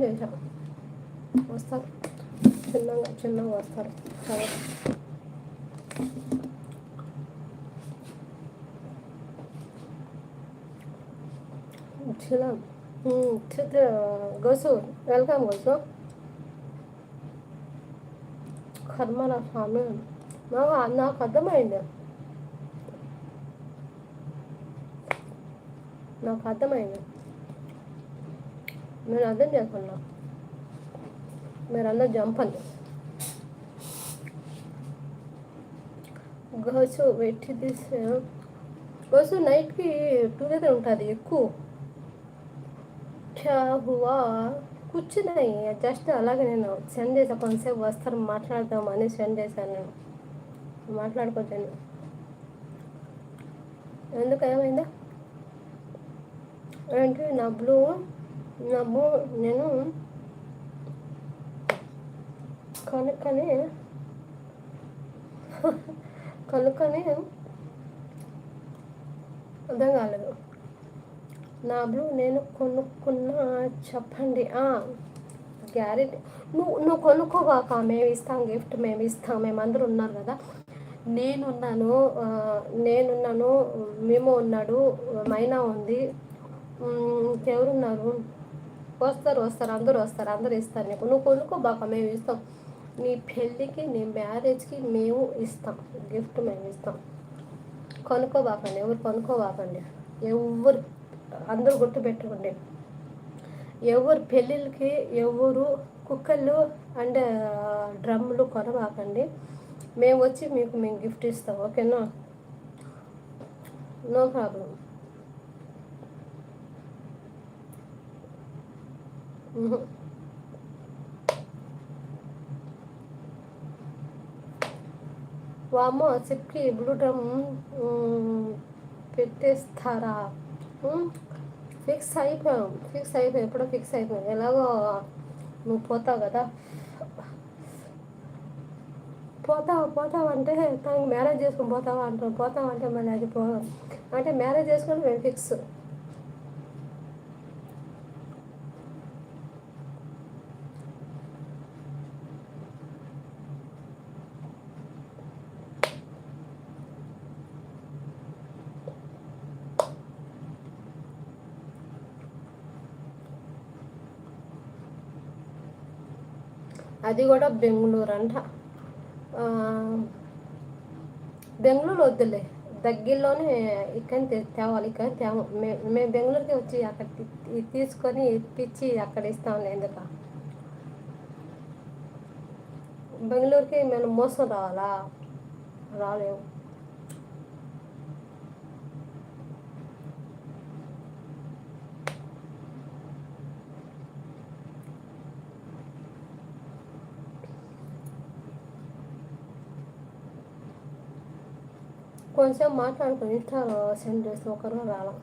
చేశాను. వస్తారు చిన్నగా చిన్నగా వస్తారు సరే. చిన్న గోసు వెల్కమ్ గోసు. కర్మల స్వామి నాకు అర్థమైంది. నేను అర్థం చేసుకున్నా. మీరందరూ జంపండి. గోసు పెట్టి తీసే గోసు నైట్కి టుగెదర్ ఉంటుంది ఎక్కువ. క్యా హువా కూర్చున్నాయి జస్ట్ అలాగే నేను సెండ్ చేసాను. కొంతసేపు వస్తారు మాట్లాడదామని సెండ్ చేశాను. నేను మాట్లాడుకోవచ్చాను. ఎందుకు ఏమైందా ఏంటి నవ్వు నేను కనుక్కొని అర్థం కాలేదు. నా బ్లూ నేను కొనుక్కున్నా చెప్పండి. గ్యారెంటీ నువ్వు కొనుక్కోవాక, మేము ఇస్తాం గిఫ్ట్, మేమందరూ ఉన్నారు కదా. నేనున్నాను, మేము ఉన్నాడు, మైనా ఉంది, ఇంకెవరున్నారు? వస్తారు అందరూ ఇస్తారు నీకు. నువ్వు కొనుక్కోబాక, మేము ఇస్తాం. నీ పెళ్ళికి నీ మ్యారేజ్కి మేము ఇస్తాం గిఫ్ట్, మేము ఇస్తాం. కొనుక్కోబాకండి, ఎవరు కొనుక్కోబాకండి. ఎవరు అందరూ గుర్తుపెట్టుకోండి. ఎవరు పెళ్ళిళ్ళకి ఎవరు కుక్కర్లు అండ్ డ్రమ్ములు కొనబాకండి. మేము వచ్చి మేము గిఫ్ట్ ఇస్తాం. ఓకేనా? No problem. వామ్మో సిప్కి బ్లూ డ్రమ్ పెట్టేస్తారా? ఫిక్స్ అయిపోయాం. ఎప్పుడో ఫిక్స్ అయిపోయాం. ఎలాగో నువ్వు పోతావు కదా. పోతావు అంటే తనకి మ్యారేజ్ చేసుకుని పోతావా అంటావు. పోతావు అంటే మళ్ళీ అది అంటే మ్యారేజ్ చేసుకుని మేము ఫిక్స్. అది కూడా బెంగళూరు అంట. బెంగళూరు వద్దులే, దగ్గరలోనే ఇక్కడ తేవాలి. మేము బెంగళూరుకి వచ్చి అక్కడ తీసుకొని ఇప్పించి అక్కడ ఇస్తాంలే. ఎందుకు బెంగళూరుకి మేము మోసం రావాలా? రాలేము. కొంచెం మాట్లాడుకుని ఇన్స్టాలో సెండ్ చేస్తే ఒకరు రాలా.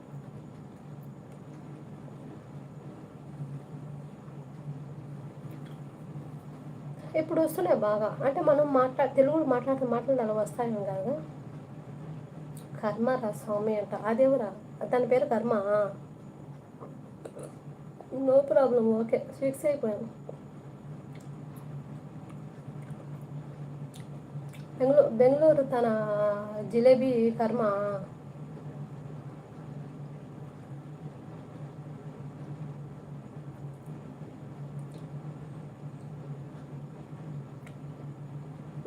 ఇప్పుడు వస్తున్నాయి బాగా. అంటే మనం తెలుగులో మాట్లాడితే అలా వస్తాయేమో కదా. కర్మ రా స్వామి అంట. అదేవురా దాని పేరు కర్మ. No problem. ఓకే ఫిక్స్ అయిపోయాను. బెంగళూరు తన జిలేబీ కర్మ.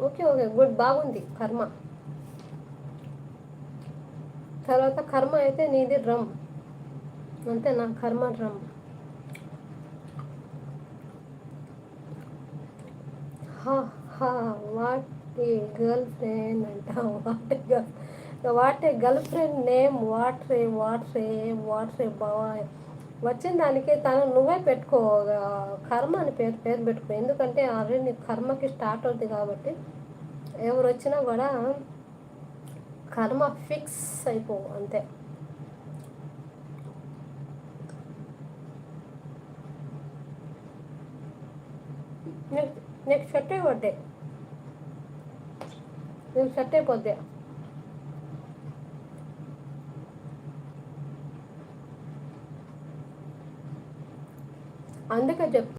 ఓకే గుడ్, బాగుంది కర్మ. తర్వాత కర్మ అయితే నీది డ్రమ్ అంతే. నా కర్మ drum. What a girlfriend అంట. What a girlfriend name. వాట్ రే బాయ్. వచ్చిన దానికి నువ్వే పెట్టుకో, కర్మ అని పేరు పెట్టుకో. ఎందుకంటే ఆల్రెడీ నీ కర్మకి స్టార్ట్ అవుతుంది కాబట్టి ఎవరు వచ్చినా కూడా కర్మ ఫిక్స్ అయిపో అంతే. నీకు సెట్ అయిపోద్ది. అందుకే చెప్తా.